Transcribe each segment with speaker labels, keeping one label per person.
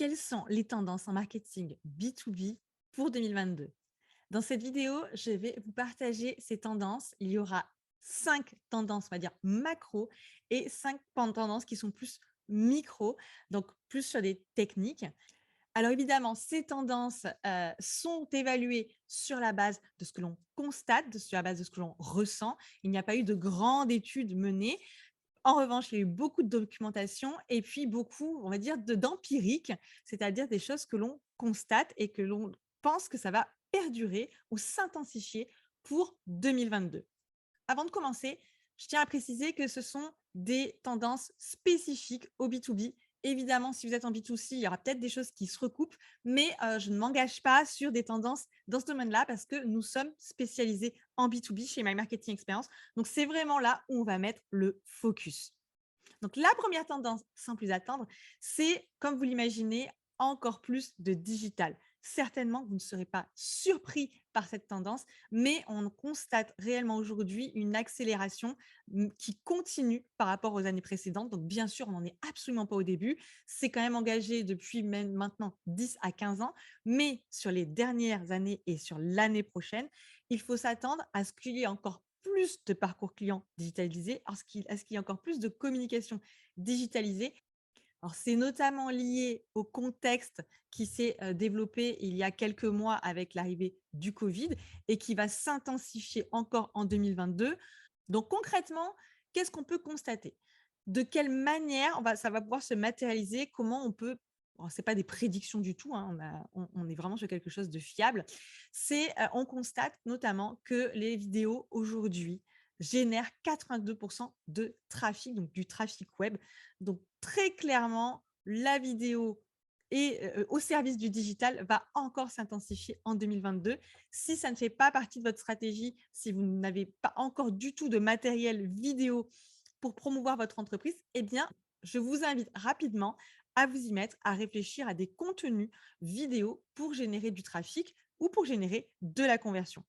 Speaker 1: Quelles sont les tendances en marketing B2B pour 2022? Dans cette vidéo, je vais vous partager ces tendances. Il y aura 5 tendances, on va dire macro et 5 tendances qui sont plus micro, donc plus sur des techniques. Alors évidemment, ces tendances, sont évaluées sur la base de ce que l'on constate, sur la base de ce que l'on ressent. Il n'y a pas eu de grandes études menées. En revanche, il y a eu beaucoup de documentation et puis beaucoup, on va dire, d'empirique, c'est-à-dire des choses que l'on constate et que l'on pense que ça va perdurer ou s'intensifier pour 2022. Avant de commencer, je tiens à préciser que ce sont des tendances spécifiques au B2B. Évidemment, si vous êtes en B2C, il y aura peut-être des choses qui se recoupent, mais je ne m'engage pas sur des tendances dans ce domaine-là parce que nous sommes spécialisés en B2B chez My Marketing Experience. Donc, c'est vraiment là où on va mettre le focus. Donc, la première tendance, sans plus attendre, c'est, comme vous l'imaginez, encore plus de digital. Certainement, vous ne serez pas surpris par cette tendance, mais on constate réellement aujourd'hui une accélération qui continue par rapport aux années précédentes. Donc, bien sûr, on n'en est absolument pas au début. C'est quand même engagé depuis même maintenant 10 à 15 ans, mais sur les dernières années et sur l'année prochaine, il faut s'attendre à ce qu'il y ait encore plus de parcours clients digitalisés, à ce qu'il y ait encore plus de communication digitalisée. Alors, c'est notamment lié au contexte qui s'est développé il y a quelques mois avec l'arrivée du Covid et qui va s'intensifier encore en 2022. Donc, concrètement, qu'est-ce qu'on peut constater? De quelle manière ça va pouvoir se matérialiser? Comment on peut, ce n'est pas des prédictions du tout, hein, on est vraiment sur quelque chose de fiable. On constate notamment que les vidéos aujourd'hui génèrent 82% de trafic, donc du trafic web. Donc, très clairement, la vidéo et au service du digital va encore s'intensifier en 2022. Si ça ne fait pas partie de votre stratégie, si vous n'avez pas encore du tout de matériel vidéo pour promouvoir votre entreprise, eh bien, je vous invite rapidement à vous y mettre, à réfléchir à des contenus vidéo pour générer du trafic ou pour générer de la conversion.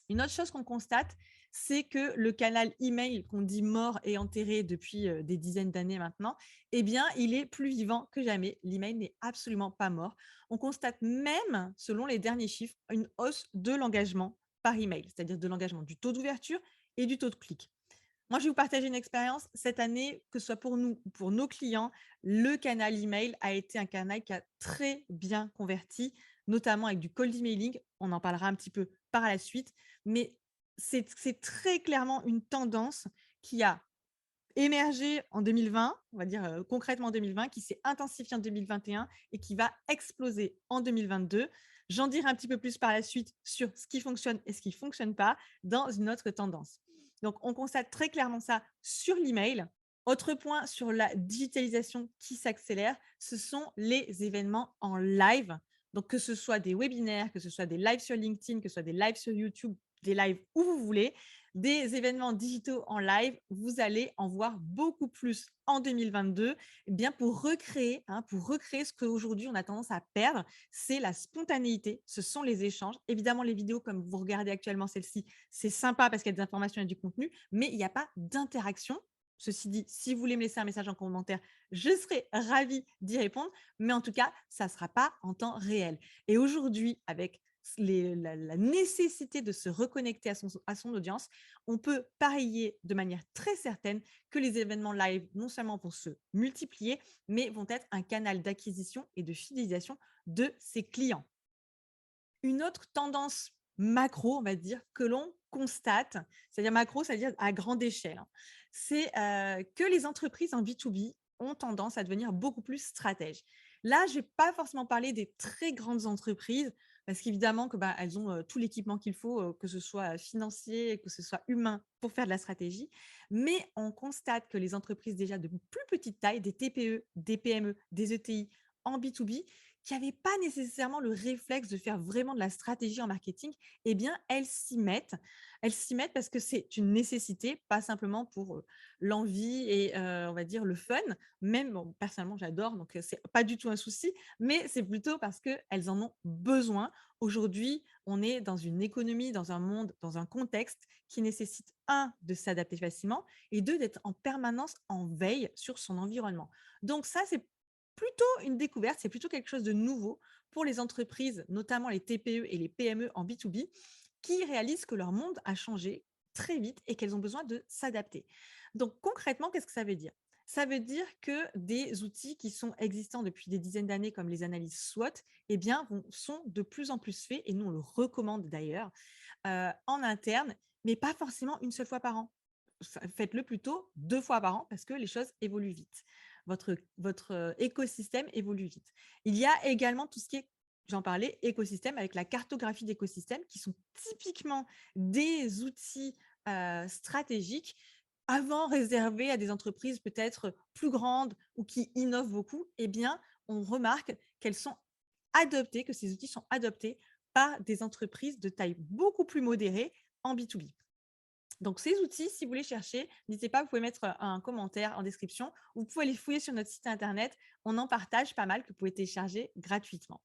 Speaker 1: Une autre chose qu'on constate, c'est que le canal email qu'on dit mort et enterré depuis des dizaines d'années maintenant, eh bien, il est plus vivant que jamais. L'email n'est absolument pas mort. On constate même, selon les derniers chiffres, une hausse de l'engagement par email, c'est-à-dire de l'engagement du taux d'ouverture et du taux de clic. Moi, je vais vous partager une expérience. Cette année, que ce soit pour nous ou pour nos clients, le canal email a été un canal qui a très bien converti, notamment avec du cold emailing. On en parlera un petit peu par la suite. Mais c'est très clairement une tendance qui a émergé en 2020, on va dire concrètement en 2020, qui s'est intensifiée en 2021 et qui va exploser en 2022. J'en dirai un petit peu plus par la suite sur ce qui fonctionne et ce qui ne fonctionne pas dans une autre tendance. Donc, on constate très clairement ça sur l'email. Autre point sur la digitalisation qui s'accélère, ce sont les événements en live. Donc, que ce soit des webinaires, que ce soit des lives sur LinkedIn, que ce soit des lives sur YouTube, des lives où vous voulez, des événements digitaux en live, vous allez en voir beaucoup plus en 2022, eh bien pour recréer ce qu'aujourd'hui on a tendance à perdre, c'est la spontanéité, ce sont les échanges. Évidemment, les vidéos comme vous regardez actuellement celle-ci, c'est sympa parce qu'il y a des informations et du contenu, mais il n'y a pas d'interaction. Ceci dit, si vous voulez me laisser un message en commentaire, je serai ravie d'y répondre, mais en tout cas, ça ne sera pas en temps réel. Et aujourd'hui, avec la nécessité de se reconnecter à son audience, on peut parier de manière très certaine que les événements live, non seulement vont se multiplier, mais vont être un canal d'acquisition et de fidélisation de ses clients. Une autre tendance macro, on va dire, que l'on constate, c'est-à-dire macro, c'est-à-dire à grande échelle, hein, c'est que les entreprises en B2B ont tendance à devenir beaucoup plus stratèges. Là, je ne vais pas forcément parler des très grandes entreprises, parce qu'évidemment que, elles ont tout l'équipement qu'il faut, que ce soit financier, que ce soit humain, pour faire de la stratégie. Mais on constate que les entreprises déjà de plus petite taille, des TPE, des PME, des ETI en B2B, qui n'avaient pas nécessairement le réflexe de faire vraiment de la stratégie en marketing, eh bien, elles s'y mettent. Elles s'y mettent parce que c'est une nécessité, pas simplement pour l'envie et on va dire le fun. Même, bon, personnellement, j'adore, donc c'est pas du tout un souci, mais c'est plutôt parce qu'elles en ont besoin. Aujourd'hui, on est dans une économie, dans un monde, dans un contexte qui nécessite, un, de s'adapter facilement et deux, d'être en permanence en veille sur son environnement. Donc ça, c'est plutôt une découverte, c'est plutôt quelque chose de nouveau pour les entreprises, notamment les TPE et les PME en B2B, qui réalisent que leur monde a changé très vite et qu'elles ont besoin de s'adapter. Donc concrètement, qu'est-ce que ça veut dire? Ça veut dire que des outils qui sont existants depuis des dizaines d'années, comme les analyses SWOT, eh bien, sont de plus en plus faits, et nous, on le recommande d'ailleurs, en interne, mais pas forcément une seule fois par an. Faites-le plutôt 2 fois par an parce que les choses évoluent vite. Votre écosystème évolue vite. Il y a également tout ce qui est, j'en parlais, écosystème avec la cartographie d'écosystèmes qui sont typiquement des outils, stratégiques avant réservés à des entreprises peut-être plus grandes ou qui innovent beaucoup. Eh bien, on remarque qu'elles sont adoptées, que ces outils sont adoptés par des entreprises de taille beaucoup plus modérée en B2B. Donc, ces outils, si vous les cherchez, n'hésitez pas, vous pouvez mettre un commentaire en description. Vous pouvez les fouiller sur notre site internet. On en partage pas mal que vous pouvez télécharger gratuitement.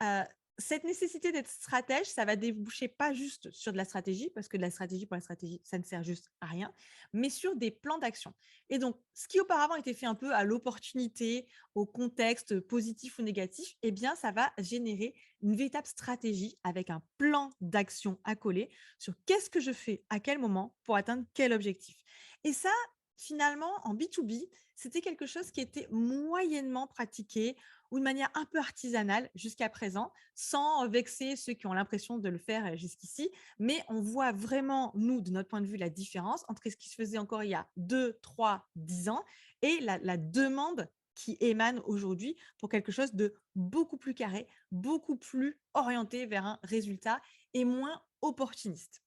Speaker 1: Heu, cette nécessité d'être stratège, ça va déboucher pas juste sur de la stratégie, parce que de la stratégie pour la stratégie, ça ne sert juste à rien, mais sur des plans d'action. Et donc, ce qui auparavant était fait un peu à l'opportunité, au contexte positif ou négatif, eh bien, ça va générer une véritable stratégie avec un plan d'action à coller sur qu'est-ce que je fais à quel moment pour atteindre quel objectif. Et ça, finalement, en B2B, c'était quelque chose qui était moyennement pratiqué ou de manière un peu artisanale jusqu'à présent, sans vexer ceux qui ont l'impression de le faire jusqu'ici. Mais on voit vraiment, nous, de notre point de vue, la différence entre ce qui se faisait encore il y a 2, 3, 10 ans et la demande qui émane aujourd'hui pour quelque chose de beaucoup plus carré, beaucoup plus orienté vers un résultat et moins opportuniste.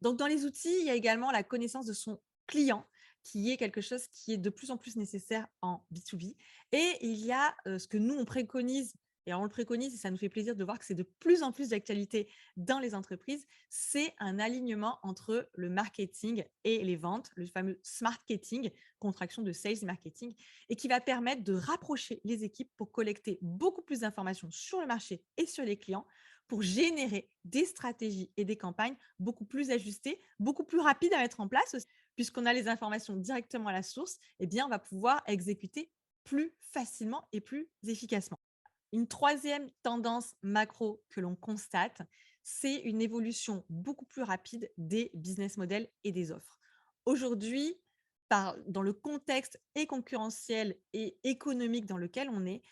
Speaker 1: Donc, dans les outils, il y a également la connaissance de son client, qui est quelque chose qui est de plus en plus nécessaire en B2B. Et il y a ce que nous, on préconise, et on le préconise, et ça nous fait plaisir de voir que c'est de plus en plus d'actualité dans les entreprises, c'est un alignement entre le marketing et les ventes, le fameux smart marketing, contraction de sales marketing, et qui va permettre de rapprocher les équipes pour collecter beaucoup plus d'informations sur le marché et sur les clients pour générer des stratégies et des campagnes beaucoup plus ajustées, beaucoup plus rapides à mettre en place aussi. Puisqu'on a les informations directement à la source, eh bien, on va pouvoir exécuter plus facilement et plus efficacement. Une troisième tendance macro que l'on constate, c'est une évolution beaucoup plus rapide des business models et des offres. Aujourd'hui, dans le contexte et concurrentiel et économique dans lequel on est,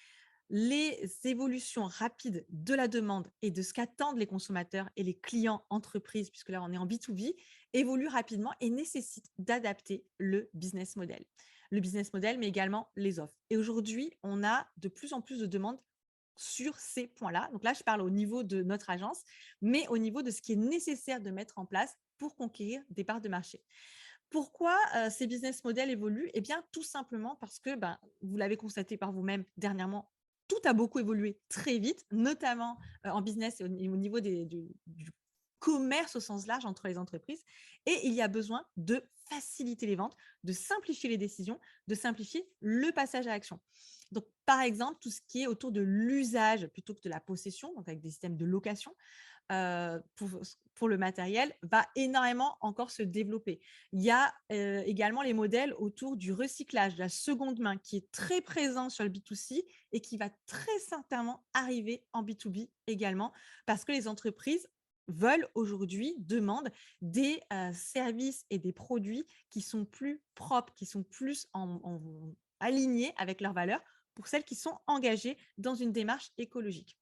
Speaker 1: les évolutions rapides de la demande et de ce qu'attendent les consommateurs et les clients entreprises, puisque là on est en B2B, évoluent rapidement et nécessitent d'adapter le business model. Le business model, mais également les offres. Et aujourd'hui, on a de plus en plus de demandes sur ces points-là. Donc là, je parle au niveau de notre agence, mais au niveau de ce qui est nécessaire de mettre en place pour conquérir des parts de marché. Pourquoi ces business models évoluent? Eh bien, tout simplement parce que, ben, vous l'avez constaté par vous-même dernièrement, tout a beaucoup évolué très vite, notamment en business et au niveau du commerce au sens large entre les entreprises. Et il y a besoin de faciliter les ventes, de simplifier les décisions, de simplifier le passage à l'action. Donc, par exemple, tout ce qui est autour de l'usage plutôt que de la possession, donc avec des systèmes de location, pour le matériel va énormément encore se développer. Il y a également les modèles autour du recyclage, de la seconde main, qui est très présent sur le B2C et qui va très certainement arriver en B2B également, parce que les entreprises veulent aujourd'hui, demandent des services et des produits qui sont plus propres, qui sont plus alignés avec leurs valeurs pour celles qui sont engagées dans une démarche écologique.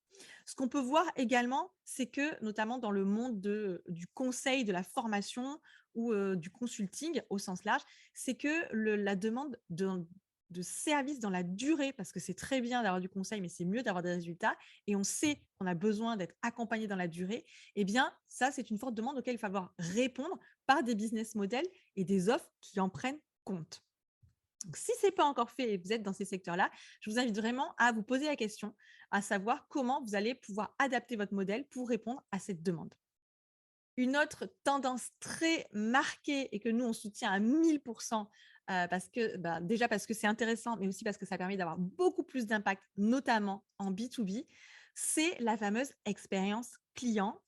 Speaker 1: Ce qu'on peut voir également, c'est que, notamment dans le monde du conseil, de la formation ou du consulting au sens large, c'est que la demande de services dans la durée, parce que c'est très bien d'avoir du conseil, mais c'est mieux d'avoir des résultats, et on sait qu'on a besoin d'être accompagné dans la durée, eh bien, ça, c'est une forte demande auquel il va falloir répondre par des business models et des offres qui en prennent compte. Donc, si ce n'est pas encore fait et vous êtes dans ces secteurs-là, je vous invite vraiment à vous poser la question, à savoir comment vous allez pouvoir adapter votre modèle pour répondre à cette demande. Une autre tendance très marquée et que nous, on soutient à 1000%, parce que bah, déjà parce que c'est intéressant, mais aussi parce que ça permet d'avoir beaucoup plus d'impact, notamment en B2B, c'est la fameuse expérience client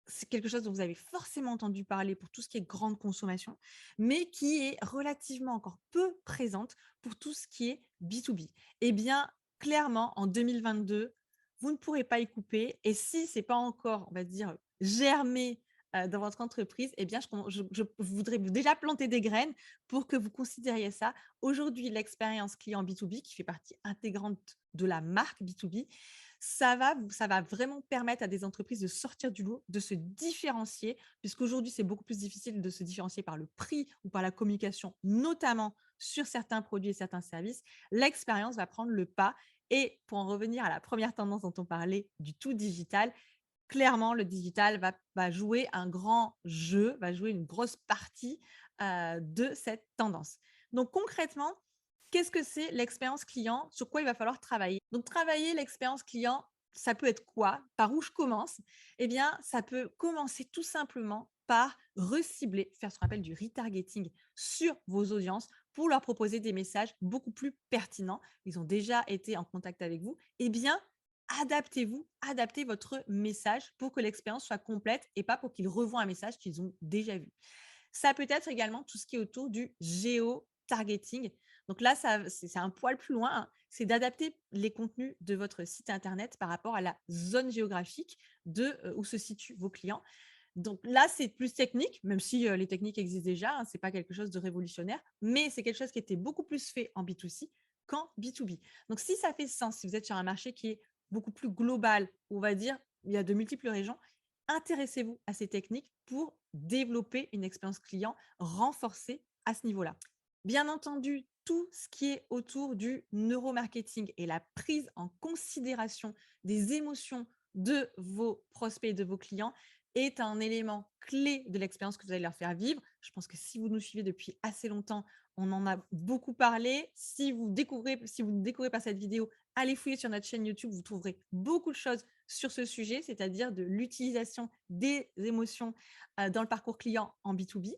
Speaker 1: c'est quelque chose dont vous avez forcément entendu parler pour tout ce qui est grande consommation, mais qui est relativement encore peu présente pour tout ce qui est B2B. Eh bien, clairement, en 2022, vous ne pourrez pas y couper. Et si c'est pas encore, on va dire, germé dans votre entreprise, eh bien, je voudrais déjà planter des graines pour que vous considériez ça. Aujourd'hui, l'expérience client B2B, qui fait partie intégrante de la marque B2B, ça va vraiment permettre à des entreprises de sortir du lot, de se différencier, puisqu'aujourd'hui, c'est beaucoup plus difficile de se différencier par le prix ou par la communication, notamment sur certains produits et certains services. L'expérience va prendre le pas. Et pour en revenir à la première tendance dont on parlait, du tout digital, clairement, le digital va jouer un grand jeu, va jouer une grosse partie de cette tendance. Donc concrètement, qu'est-ce que c'est l'expérience client? Sur quoi il va falloir travailler? Donc travailler l'expérience client, ça peut être quoi? Par où je commence? Eh bien, ça peut commencer tout simplement par recibler, faire ce qu'on appelle du retargeting sur vos audiences pour leur proposer des messages beaucoup plus pertinents. Ils ont déjà été en contact avec vous. Eh bien, adaptez-vous, adaptez votre message pour que l'expérience soit complète et pas pour qu'ils revoient un message qu'ils ont déjà vu. Ça peut être également tout ce qui est autour du géo-targeting. Donc là, c'est un poil plus loin, hein. C'est d'adapter les contenus de votre site internet par rapport à la zone géographique où se situent vos clients. Donc là, c'est plus technique, même si les techniques existent déjà, hein, ce n'est pas quelque chose de révolutionnaire, mais c'est quelque chose qui était beaucoup plus fait en B2C qu'en B2B. Donc si ça fait sens, si vous êtes sur un marché qui est beaucoup plus global, on va dire, il y a de multiples régions, intéressez-vous à ces techniques pour développer une expérience client renforcée à ce niveau-là. Bien entendu, tout ce qui est autour du neuromarketing et la prise en considération des émotions de vos prospects et de vos clients est un élément clé de l'expérience que vous allez leur faire vivre. Je pense que si vous nous suivez depuis assez longtemps, on en a beaucoup parlé. Si vous découvrez par cette vidéo, allez fouiller sur notre chaîne YouTube, vous trouverez beaucoup de choses sur ce sujet, c'est-à-dire de l'utilisation des émotions dans le parcours client en B2B.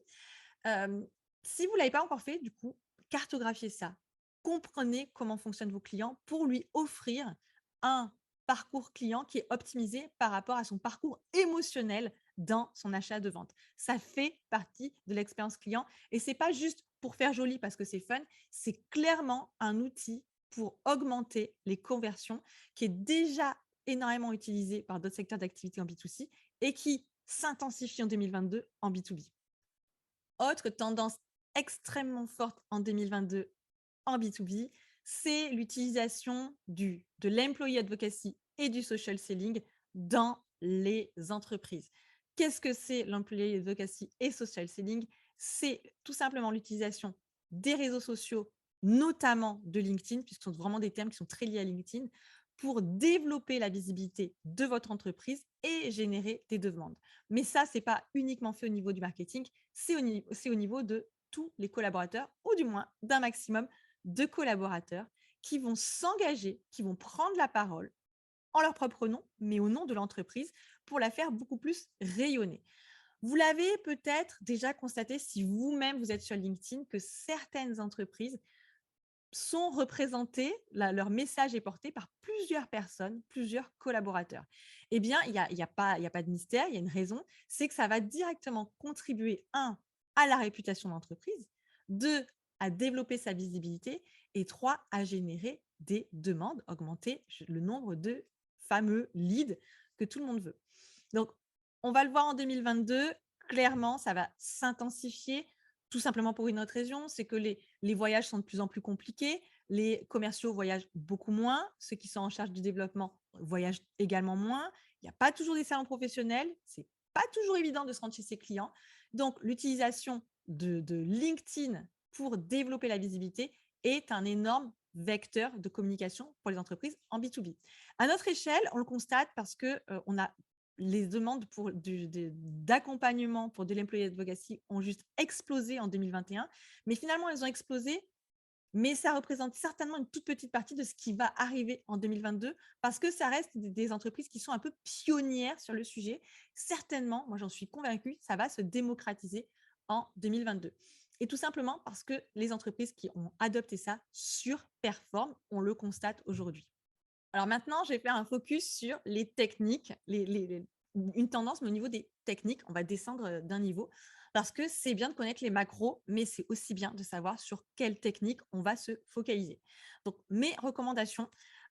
Speaker 1: Euh, Si vous ne l'avez pas encore fait, du coup, cartographiez ça. Comprenez comment fonctionnent vos clients pour lui offrir un parcours client qui est optimisé par rapport à son parcours émotionnel dans son achat de vente. Ça fait partie de l'expérience client et c'est pas juste pour faire joli parce que c'est fun, c'est clairement un outil pour augmenter les conversions qui est déjà énormément utilisé par d'autres secteurs d'activité en B2C et qui s'intensifie en 2022 en B2B. Autre tendance extrêmement forte en 2022 en B2B, c'est l'utilisation de l'employee advocacy et du social selling dans les entreprises. Qu'est-ce que c'est l'employee advocacy et social selling? C'est tout simplement l'utilisation des réseaux sociaux, notamment de LinkedIn, puisque ce sont vraiment des termes qui sont très liés à LinkedIn, pour développer la visibilité de votre entreprise et générer des demandes. Mais ça, ce n'est pas uniquement fait au niveau du marketing, c'est au niveau de tous les collaborateurs, ou du moins d'un maximum de collaborateurs qui vont s'engager, qui vont prendre la parole en leur propre nom, mais au nom de l'entreprise, pour la faire beaucoup plus rayonner. Vous l'avez peut-être déjà constaté si vous-même vous êtes sur LinkedIn que certaines entreprises sont représentés, leur message est porté par plusieurs personnes, plusieurs collaborateurs. Eh bien, il y a pas de mystère, il y a une raison, c'est que ça va directement contribuer, un, à la réputation de l'entreprise, deux, à développer sa visibilité et trois, à générer des demandes, augmenter le nombre de fameux leads que tout le monde veut. Donc, on va le voir en 2022, clairement, ça va s'intensifier tout simplement pour une autre raison, c'est que les voyages sont de plus en plus compliqués, les commerciaux voyagent beaucoup moins, ceux qui sont en charge du développement voyagent également moins, il n'y a pas toujours des salons professionnels, c'est pas toujours évident de se rendre chez ses clients. Donc, l'utilisation de LinkedIn pour développer la visibilité est un énorme vecteur de communication pour les entreprises en B2B. À notre échelle, on le constate parce que on a les demandes d'accompagnement pour de l'employee advocacy ont juste explosé en 2021, mais finalement, elles ont explosé, mais ça représente certainement une toute petite partie de ce qui va arriver en 2022 parce que ça reste des entreprises qui sont un peu pionnières sur le sujet. Certainement, moi j'en suis convaincue, ça va se démocratiser en 2022. Et tout simplement parce que les entreprises qui ont adopté ça surperforment, on le constate aujourd'hui. Alors maintenant, je vais faire un focus sur les techniques, une tendance, mais au niveau des techniques, on va descendre d'un niveau parce que c'est bien de connaître les macros, mais c'est aussi bien de savoir sur quelle technique on va se focaliser. Donc, mes recommandations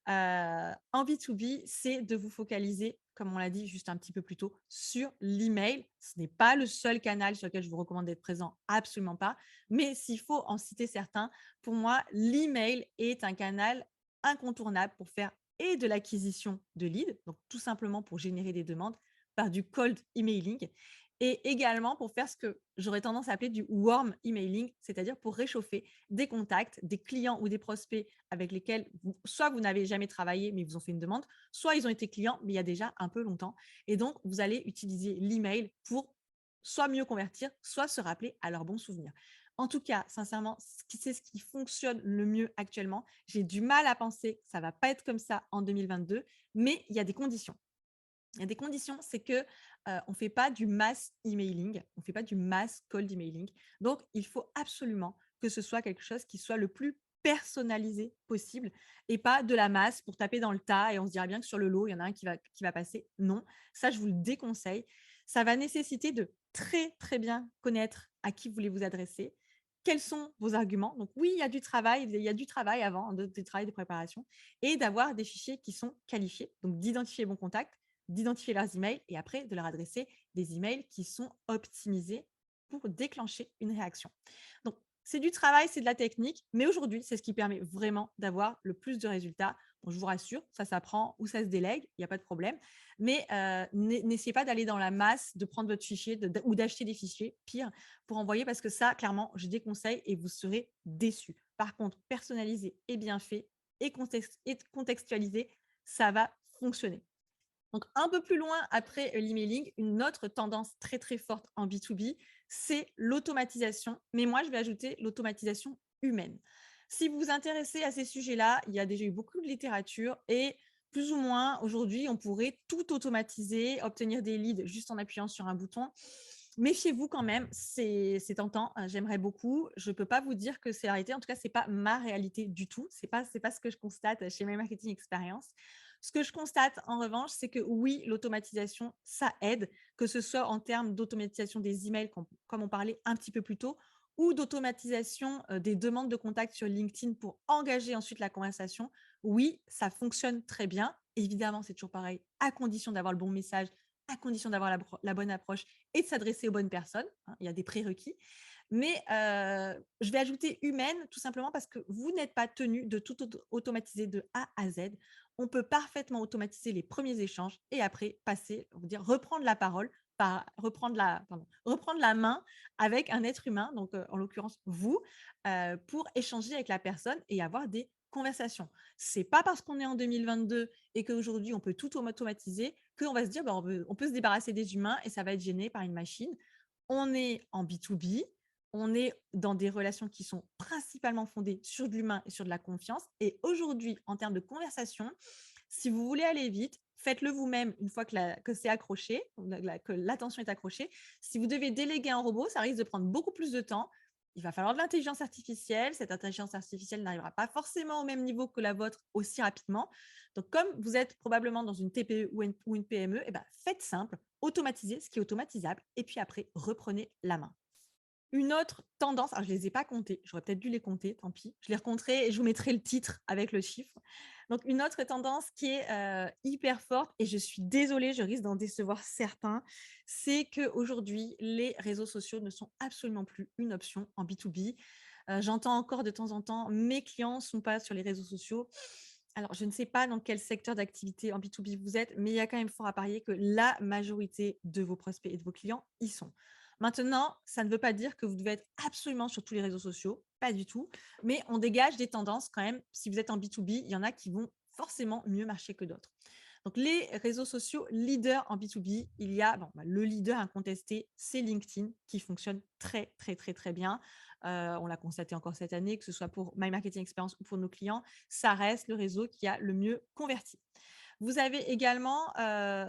Speaker 1: en B2B, c'est de vous focaliser, comme on l'a dit juste un petit peu plus tôt, sur l'email. Ce n'est pas le seul canal sur lequel je vous recommande d'être présent, absolument pas. Mais s'il faut en citer certains, pour moi, l'email est un canal incontournable pour faire et de l'acquisition de leads, donc tout simplement pour générer des demandes par du cold emailing, et également pour faire ce que j'aurais tendance à appeler du warm emailing, c'est-à-dire pour réchauffer des contacts, des clients ou des prospects avec lesquels soit vous n'avez jamais travaillé mais ils vous ont fait une demande, soit ils ont été clients mais il y a déjà un peu longtemps. Et donc, vous allez utiliser l'email pour soit mieux convertir, soit se rappeler à leurs bons souvenirs. En tout cas, sincèrement, c'est ce qui fonctionne le mieux actuellement. J'ai du mal à penser que ça va pas être comme ça en 2022, mais il y a des conditions. Il y a des conditions, c'est que on ne fait pas du mass emailing, on ne fait pas du mass cold emailing. Donc, il faut absolument que ce soit quelque chose qui soit le plus personnalisé possible et pas de la masse pour taper dans le tas et on se dira bien que sur le lot, il y en a un qui va passer. Non, ça, je vous le déconseille. Ça va nécessiter de très, très bien connaître à qui vous voulez vous adresser. Quels sont vos arguments? Donc oui, il y a du travail avant, du travail de préparation et d'avoir des fichiers qui sont qualifiés, donc d'identifier les bons contacts, d'identifier leurs emails et après de leur adresser des emails qui sont optimisés pour déclencher une réaction. Donc, c'est du travail, c'est de la technique, mais aujourd'hui, c'est ce qui permet vraiment d'avoir le plus de résultats. Bon, je vous rassure, ça s'apprend ou ça se délègue, il n'y a pas de problème. Mais n'essayez pas d'aller dans la masse, de prendre votre fichier ou d'acheter des fichiers, pire, pour envoyer, parce que ça, clairement, je déconseille et vous serez déçus. Par contre, personnalisé et bien fait et contextualisé, ça va fonctionner. Donc, un peu plus loin après l'emailing, une autre tendance très, très forte en B2B, c'est l'automatisation. Mais moi, je vais ajouter l'automatisation humaine. Si vous vous intéressez à ces sujets-là, il y a déjà eu beaucoup de littérature et plus ou moins, aujourd'hui, on pourrait tout automatiser, obtenir des leads juste en appuyant sur un bouton. Méfiez-vous quand même, c'est tentant, j'aimerais beaucoup. Je ne peux pas vous dire que c'est la réalité. En tout cas, ce n'est pas ma réalité du tout. Ce n'est pas ce que je constate chez My Marketing Experience. Ce que je constate en revanche, c'est que oui, l'automatisation, ça aide, que ce soit en termes d'automatisation des emails, comme on parlait un petit peu plus tôt, ou d'automatisation des demandes de contact sur LinkedIn pour engager ensuite la conversation. Oui, ça fonctionne très bien. Évidemment, c'est toujours pareil, à condition d'avoir le bon message, à condition d'avoir la bonne approche et de s'adresser aux bonnes personnes, hein. Il y a des prérequis. Mais je vais ajouter humaine tout simplement parce que vous n'êtes pas tenu de tout automatiser de A à Z. On peut parfaitement automatiser les premiers échanges et après passer, on va dire, reprendre la parole, reprendre la main avec un être humain, donc en l'occurrence vous, pour échanger avec la personne et avoir des conversations. C'est pas parce qu'on est en 2022 et qu'aujourd'hui on peut tout automatiser qu'on va se dire bah, on peut se débarrasser des humains et ça va être gêné par une machine. On est en B2B, on est dans des relations qui sont principalement fondées sur de l'humain et sur de la confiance. Et aujourd'hui, en termes de conversation, si vous voulez aller vite, faites-le vous-même une fois que c'est accroché, que l'attention est accrochée. Si vous devez déléguer un robot, ça risque de prendre beaucoup plus de temps. Il va falloir de l'intelligence artificielle. Cette intelligence artificielle n'arrivera pas forcément au même niveau que la vôtre aussi rapidement. Donc, comme vous êtes probablement dans une TPE ou une PME, eh ben, faites simple, automatisez ce qui est automatisable et puis après, reprenez la main. Une autre tendance, alors je ne les ai pas comptées, j'aurais peut-être dû les compter, tant pis. Je les recompterai et je vous mettrai le titre avec le chiffre. Donc, une autre tendance qui est hyper forte, et je suis désolée, je risque d'en décevoir certains, c'est qu'aujourd'hui, les réseaux sociaux ne sont absolument plus une option en B2B. J'entends encore de temps en temps, mes clients ne sont pas sur les réseaux sociaux. Alors, je ne sais pas dans quel secteur d'activité en B2B vous êtes, mais il y a quand même fort à parier que la majorité de vos prospects et de vos clients y sont. Maintenant, ça ne veut pas dire que vous devez être absolument sur tous les réseaux sociaux, pas du tout, mais on dégage des tendances quand même. Si vous êtes en B2B, il y en a qui vont forcément mieux marcher que d'autres. Donc, les réseaux sociaux leaders en B2B, il y a le leader incontesté, c'est LinkedIn qui fonctionne très, très, très, très bien. On l'a constaté encore cette année, que ce soit pour My Marketing Experience ou pour nos clients, ça reste le réseau qui a le mieux converti. Vous avez également,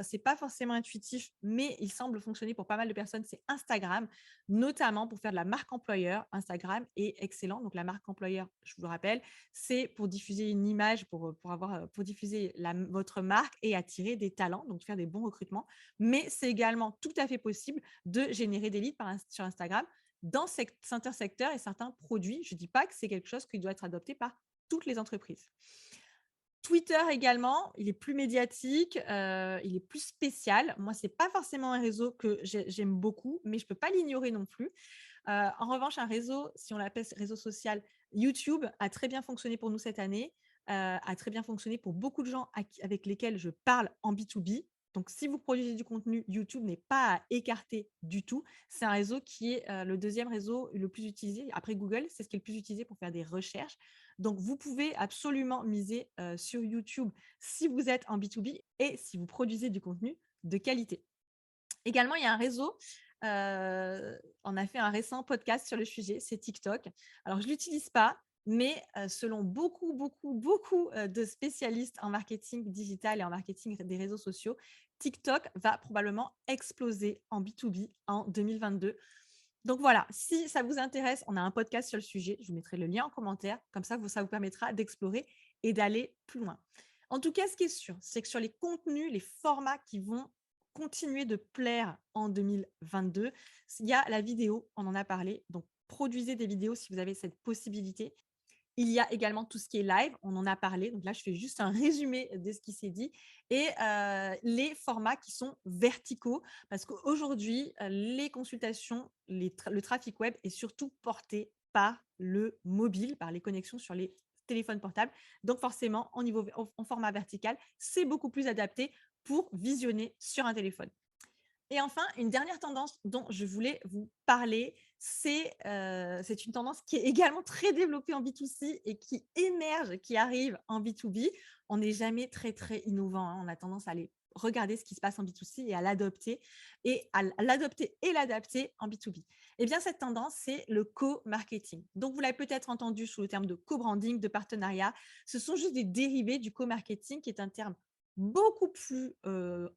Speaker 1: c'est pas forcément intuitif, mais il semble fonctionner pour pas mal de personnes, c'est Instagram, notamment pour faire de la marque employeur. Instagram est excellent. Donc la marque employeur, je vous le rappelle, c'est pour diffuser une image, pour diffuser votre marque et attirer des talents, donc faire des bons recrutements. Mais c'est également tout à fait possible de générer des leads sur Instagram dans certains secteurs et certains produits. Je ne dis pas que c'est quelque chose qui doit être adopté par toutes les entreprises. Twitter également, il est plus médiatique, il est plus spécial. Moi, c'est pas forcément un réseau que j'aime beaucoup, mais je peux pas l'ignorer non plus. En revanche, un réseau, si on l'appelle réseau social, YouTube a très bien fonctionné pour nous cette année, a très bien fonctionné pour beaucoup de gens avec lesquels je parle en B2B. Donc, si vous produisez du contenu, YouTube n'est pas à écarter du tout. C'est un réseau qui est le deuxième réseau le plus utilisé. Après Google, c'est ce qui est le plus utilisé pour faire des recherches. Donc, vous pouvez absolument miser sur YouTube si vous êtes en B2B et si vous produisez du contenu de qualité. Également, il y a un réseau, on a fait un récent podcast sur le sujet, c'est TikTok. Alors, je ne l'utilise pas, mais selon beaucoup de spécialistes en marketing digital et en marketing des réseaux sociaux, TikTok va probablement exploser en B2B en 2022. Donc voilà, si ça vous intéresse, on a un podcast sur le sujet. Je vous mettrai le lien en commentaire. Comme ça vous permettra d'explorer et d'aller plus loin. En tout cas, ce qui est sûr, c'est que sur les contenus, les formats qui vont continuer de plaire en 2022, il y a la vidéo, on en a parlé. Donc, produisez des vidéos si vous avez cette possibilité. Il y a également tout ce qui est live, on en a parlé. Donc là, je fais juste un résumé de ce qui s'est dit et les formats qui sont verticaux parce qu'aujourd'hui, les consultations, le trafic web est surtout porté par le mobile, par les connexions sur les téléphones portables. Donc forcément, en format vertical, c'est beaucoup plus adapté pour visionner sur un téléphone. Et enfin, une dernière tendance dont je voulais vous parler, c'est une tendance qui est également très développée en B2C et qui émerge, qui arrive en B2B. On n'est jamais très, très innovant, hein. On a tendance à aller regarder ce qui se passe en B2C et à l'adopter et l'adapter en B2B. Eh bien, cette tendance, c'est le co-marketing. Donc, vous l'avez peut-être entendu sous le terme de co-branding, de partenariat. Ce sont juste des dérivés du co-marketing qui est un terme beaucoup plus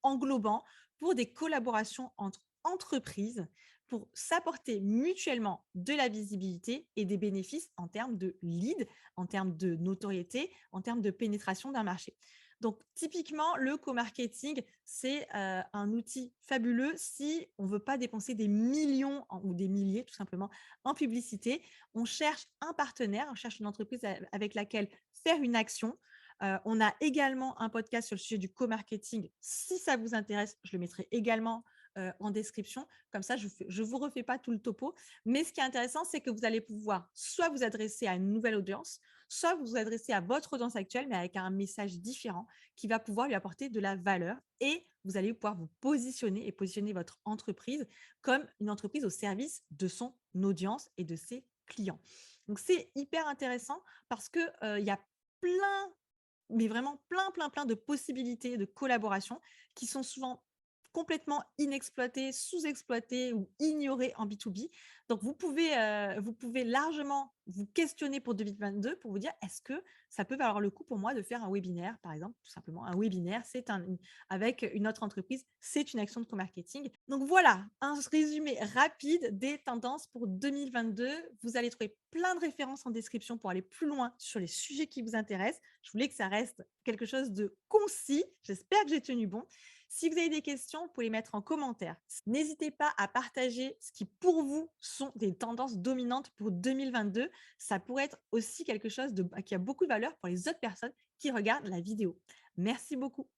Speaker 1: englobant pour des collaborations entre entreprises pour s'apporter mutuellement de la visibilité et des bénéfices en termes de lead, en termes de notoriété, en termes de pénétration d'un marché. Donc, typiquement, le co-marketing, c'est un outil fabuleux si on ne veut pas dépenser des millions ou des milliers, tout simplement, en publicité. On cherche un partenaire, on cherche une entreprise avec laquelle faire une action. On a également un podcast sur le sujet du co-marketing. Si ça vous intéresse, je le mettrai également en description. Comme ça, je ne vous refais pas tout le topo. Mais ce qui est intéressant, c'est que vous allez pouvoir soit vous adresser à une nouvelle audience, soit vous adresser à votre audience actuelle, mais avec un message différent qui va pouvoir lui apporter de la valeur. Et vous allez pouvoir vous positionner et positionner votre entreprise comme une entreprise au service de son audience et de ses clients. Donc, c'est hyper intéressant parce qu'il y a plein mais vraiment plein de possibilités de collaboration qui sont souvent complètement inexploitées, sous-exploitées ou ignorées en B2B. Donc, vous pouvez largement vous questionner pour 2022 pour vous dire est-ce que ça peut valoir le coup pour moi de faire un webinaire, par exemple, tout simplement. Un webinaire, avec une autre entreprise, c'est une action de co-marketing. Donc voilà, un résumé rapide des tendances pour 2022. Vous allez trouver plein de références en description pour aller plus loin sur les sujets qui vous intéressent. Je voulais que ça reste quelque chose de concis. J'espère que j'ai tenu bon. Si vous avez des questions, vous pouvez les mettre en commentaire. N'hésitez pas à partager ce qui, pour vous, sont des tendances dominantes pour 2022. Ça pourrait être aussi quelque chose qui a beaucoup de valeur pour les autres personnes qui regardent la vidéo. Merci beaucoup.